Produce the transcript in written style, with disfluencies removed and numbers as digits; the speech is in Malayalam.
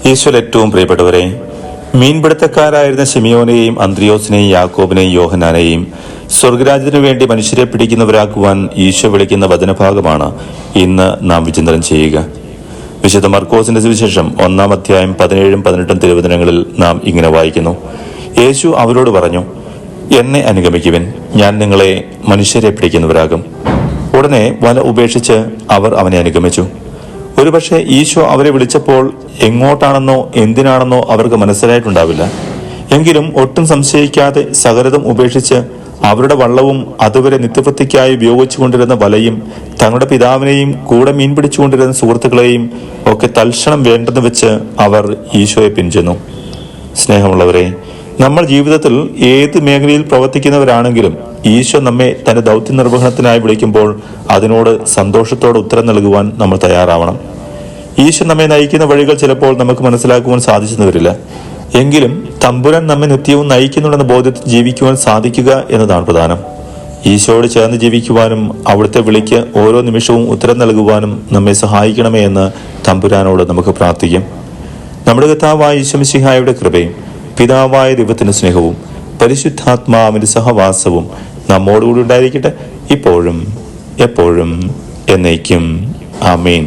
ഈശോയിൽ ഏറ്റവും പ്രിയപ്പെട്ടവരെ, മീൻപിടുത്തക്കാരായിരുന്ന ശിമിയോനെയും അന്ത്രിയോസിനെയും യാക്കോബിനെയും യോഹന്നാനെയും സ്വർഗരാജ്യത്തിനു വേണ്ടി മനുഷ്യരെ പിടിക്കുന്നവരാക്കുവാൻ ഈശോ വിളിക്കുന്ന വചനഭാഗമാണ് ഇന്ന് നാം വിചിന്തനം ചെയ്യുക. വിശുദ്ധ മർക്കോസിന്റെ സുവിശേഷം 1-ാം അധ്യായം 17-18 തിരുവചനങ്ങളിൽ നാം ഇങ്ങനെ വായിക്കുന്നു. യേശു അവരോട് പറഞ്ഞു, എന്നെ അനുഗമിക്കുവിൻ, ഞാൻ നിങ്ങളെ മനുഷ്യരെ പിടിക്കുന്നവരാകും. ഉടനെ വല ഉപേക്ഷിച്ച് അവർ അവനെ അനുഗമിച്ചു. ഒരുപക്ഷെ ഈശോ അവരെ വിളിച്ചപ്പോൾ എങ്ങോട്ടാണെന്നോ എന്തിനാണെന്നോ അവർക്ക് മനസ്സിലായിട്ടുണ്ടാവില്ല. എങ്കിലും ഒട്ടും സംശയിക്കാതെ സകലതും ഉപേക്ഷിച്ച് അവരുടെ വള്ളവും അതുവരെ നിത്യവൃത്തിക്കായി ഉപയോഗിച്ചു കൊണ്ടിരുന്ന വലയും തങ്ങളുടെ പിതാവിനെയും കൂടെ മീൻ പിടിച്ചുകൊണ്ടിരുന്ന സുഹൃത്തുക്കളെയും ഒക്കെ തൽക്ഷണം വേണ്ടെന്ന് വെച്ച് അവർ ഈശോയെ പിൻചെന്നു. സ്നേഹമുള്ളവരെ, നമ്മൾ ജീവിതത്തിൽ ഏത് മേഖലയിൽ പ്രവർത്തിക്കുന്നവരാണെങ്കിലും ഈശോ നമ്മെ തന്റെ ദൗത്യ നിർവഹണത്തിനായി വിളിക്കുമ്പോൾ അതിനോട് സന്തോഷത്തോടെ ഉത്തരം നൽകുവാൻ നമ്മൾ തയ്യാറാവണം. ഈശോ നമ്മെ നയിക്കുന്ന വഴികൾ ചിലപ്പോൾ നമുക്ക് മനസ്സിലാക്കുവാൻ സാധിച്ചെന്ന് വരില്ല. എങ്കിലും തമ്പുരാൻ നമ്മെ നിത്യവും നയിക്കുന്നുണ്ടെന്ന ബോധ്യത്തിൽ ജീവിക്കുവാൻ സാധിക്കുക എന്നതാണ് പ്രധാനം. ഈശോയോട് ചേർന്ന് ജീവിക്കുവാനും അവിടുത്തെ വിളിക്ക് ഓരോ നിമിഷവും ഉത്തരം നൽകുവാനും നമ്മെ സഹായിക്കണമേ എന്ന് തമ്പുരാനോട് നമുക്ക് പ്രാർത്ഥിക്കാം. നമ്മുടെ കർത്താവായ ഈശോ മിശിഹായുടെ കൃപയും പിതാവായ ദൈവത്തിന്റെ സ്നേഹവും പരിശുദ്ധാത്മാവിന്റെ സഹവാസവും നമ്മോടുകൂടി ഉണ്ടായിരിക്കട്ടെ, ഇപ്പോഴും എപ്പോഴും എന്നേക്കും. ആമേൻ.